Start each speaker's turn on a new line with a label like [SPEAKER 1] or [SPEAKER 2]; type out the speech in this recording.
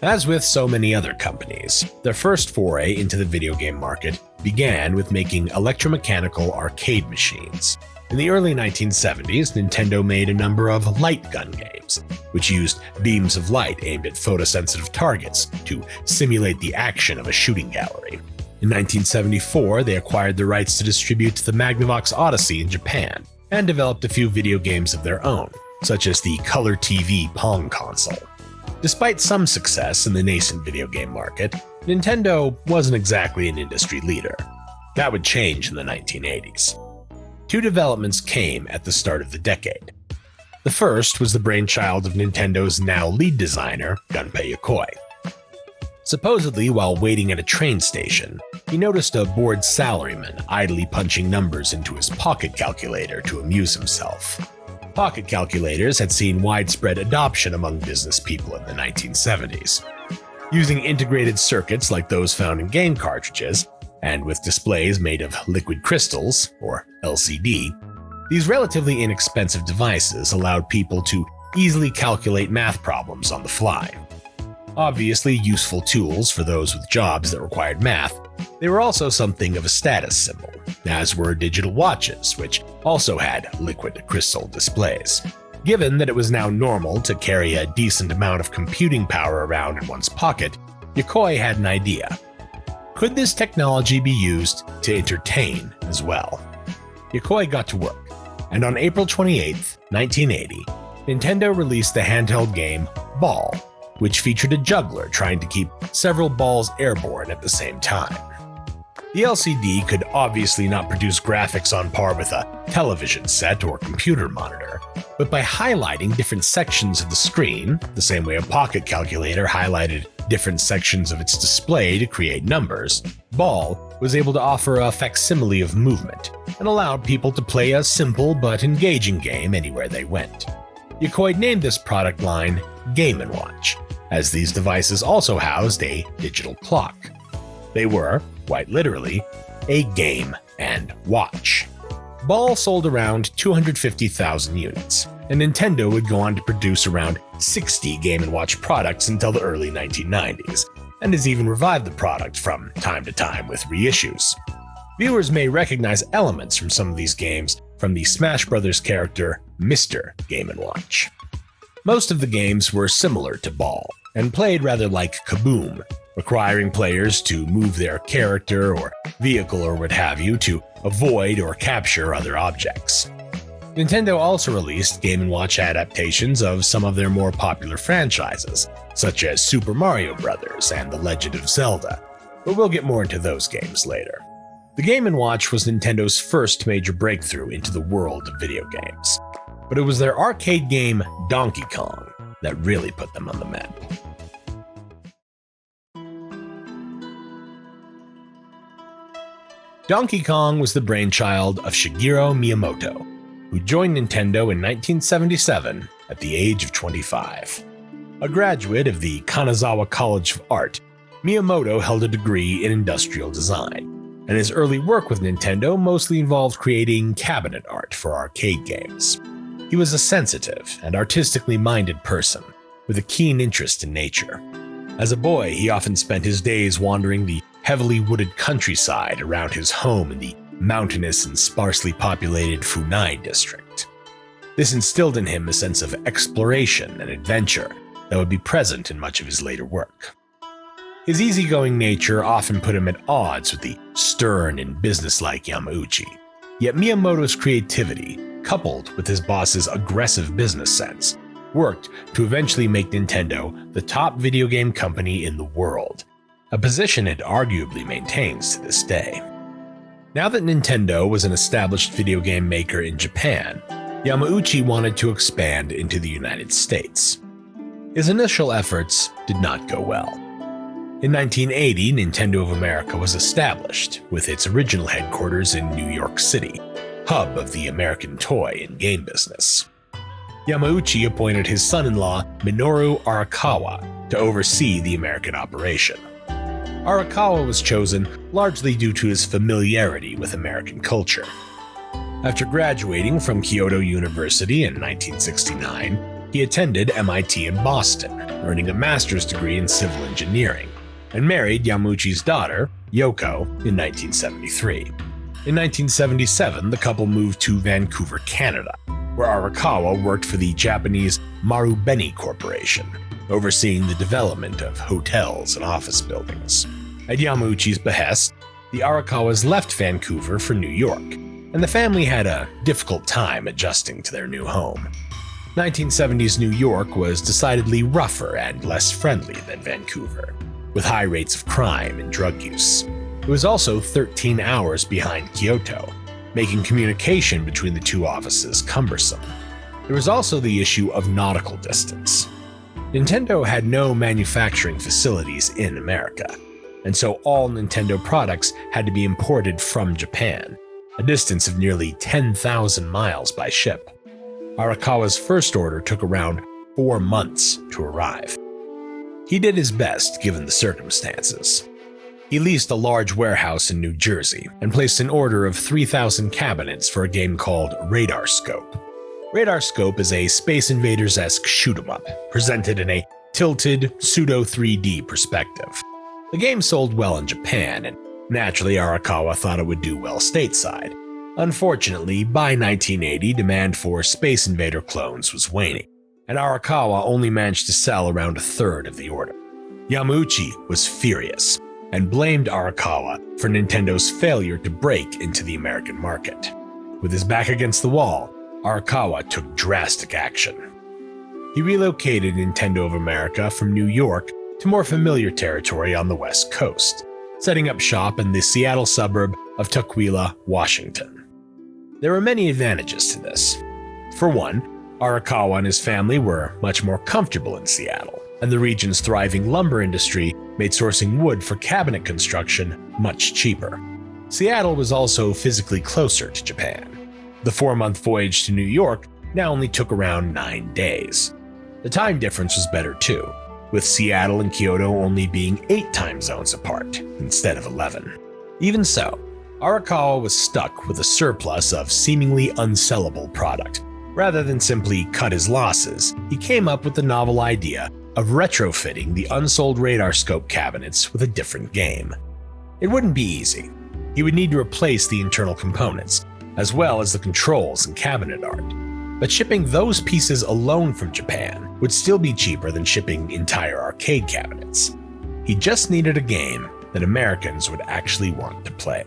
[SPEAKER 1] As with so many other companies, their first foray into the video game market began with making electromechanical arcade machines. In the early 1970s, Nintendo made a number of light gun games, which used beams of light aimed at photosensitive targets to simulate the action of a shooting gallery. In 1974, they acquired the rights to distribute the Magnavox Odyssey in Japan, and developed a few video games of their own, such as the Color TV Pong console. Despite some success in the nascent video game market, Nintendo wasn't exactly an industry leader. That would change in the 1980s. Two developments came at the start of the decade. The first was the brainchild of Nintendo's now lead designer, Gunpei Yokoi. Supposedly, while waiting at a train station, he noticed a bored salaryman idly punching numbers into his pocket calculator to amuse himself. Pocket calculators had seen widespread adoption among business people in the 1970s. Using integrated circuits like those found in game cartridges, and with displays made of liquid crystals, or LCD, these relatively inexpensive devices allowed people to easily calculate math problems on the fly. Obviously useful tools for those with jobs that required math, they were also something of a status symbol, as were digital watches, which also had liquid crystal displays. Given that it was now normal to carry a decent amount of computing power around in one's pocket, Yokoi had an idea. Could this technology be used to entertain as well? Yokoi got to work, and on April 28, 1980, Nintendo released the handheld game Ball, which featured a juggler trying to keep several balls airborne at the same time. The LCD could obviously not produce graphics on par with a television set or computer monitor, but by highlighting different sections of the screen, the same way a pocket calculator highlighted different sections of its display to create numbers, Ball was able to offer a facsimile of movement and allowed people to play a simple but engaging game anywhere they went. Yokoi named this product line Game & Watch, as these devices also housed a digital clock. They were, quite literally, a game and watch. Ball sold around 250,000 units, and Nintendo would go on to produce around 60 Game & Watch products until the early 1990s, and has even revived the product from time to time with reissues. Viewers may recognize elements from some of these games from the Smash Bros. Character Mr. Game & Watch. Most of the games were similar to Ball, and played rather like Kaboom, requiring players to move their character or vehicle or what have you to avoid or capture other objects. Nintendo also released Game & Watch adaptations of some of their more popular franchises, such as Super Mario Bros. And The Legend of Zelda, but we'll get more into those games later. The Game & Watch was Nintendo's first major breakthrough into the world of video games, but it was their arcade game Donkey Kong that really put them on the map. Donkey Kong was the brainchild of Shigeru Miyamoto, who joined Nintendo in 1977 at the age of 25. A graduate of the Kanazawa College of Art, Miyamoto held a degree in industrial design, and his early work with Nintendo mostly involved creating cabinet art for arcade games. He was a sensitive and artistically minded person, with a keen interest in nature. As a boy, he often spent his days wandering the heavily wooded countryside around his home in the mountainous and sparsely populated Funai district. This instilled in him a sense of exploration and adventure that would be present in much of his later work. His easygoing nature often put him at odds with the stern and businesslike Yamauchi, yet Miyamoto's creativity, coupled with his boss's aggressive business sense, worked to eventually make Nintendo the top video game company in the world, a position it arguably maintains to this day. Now that Nintendo was an established video game maker in Japan, Yamauchi wanted to expand into the United States. His initial efforts did not go well. In 1980, Nintendo of America was established, with its original headquarters in New York City, hub of the American toy and game business. Yamauchi appointed his son-in-law Minoru Arakawa to oversee the American operation. Arakawa was chosen largely due to his familiarity with American culture. After graduating from Kyoto University in 1969, he attended MIT in Boston, earning a master's degree in civil engineering, and married Yamauchi's daughter, Yoko, in 1973. In 1977, the couple moved to Vancouver, Canada, where Arakawa worked for the Japanese Marubeni Corporation, overseeing the development of hotels and office buildings. At Yamauchi's behest, the Arakawas left Vancouver for New York, and the family had a difficult time adjusting to their new home. 1970s New York was decidedly rougher and less friendly than Vancouver, with high rates of crime and drug use. It was also 13 hours behind Kyoto, making communication between the two offices cumbersome. There was also the issue of nautical distance. Nintendo had no manufacturing facilities in America, and so all Nintendo products had to be imported from Japan, a distance of nearly 10,000 miles by ship. Arakawa's first order took around 4 months to arrive. He did his best given the circumstances. He leased a large warehouse in New Jersey and placed an order of 3,000 cabinets for a game called Radar Scope. Radar Scope is a Space Invaders-esque shoot-'em-up, presented in a tilted, pseudo-3D perspective. The game sold well in Japan, and naturally Arakawa thought it would do well stateside. Unfortunately, by 1980, demand for Space Invader clones was waning, and Arakawa only managed to sell around a third of the order. Yamauchi was furious, and blamed Arakawa for Nintendo's failure to break into the American market. With his back against the wall, Arakawa took drastic action. He relocated Nintendo of America from New York to more familiar territory on the West Coast, setting up shop in the Seattle suburb of Tukwila, Washington. There were many advantages to this. For one, Arakawa and his family were much more comfortable in Seattle, and the region's thriving lumber industry made sourcing wood for cabinet construction much cheaper. Seattle was also physically closer to Japan. The 4-month voyage to New York now only took around 9 days. The time difference was better too, with Seattle and Kyoto only being 8 time zones apart instead of 11. Even so, Arakawa was stuck with a surplus of seemingly unsellable product. Rather than simply cut his losses, he came up with the novel idea of retrofitting the unsold Radar Scope cabinets with a different game. It wouldn't be easy. He would need to replace the internal components, as well as the controls and cabinet art. But shipping those pieces alone from Japan would still be cheaper than shipping entire arcade cabinets. He just needed a game that Americans would actually want to play.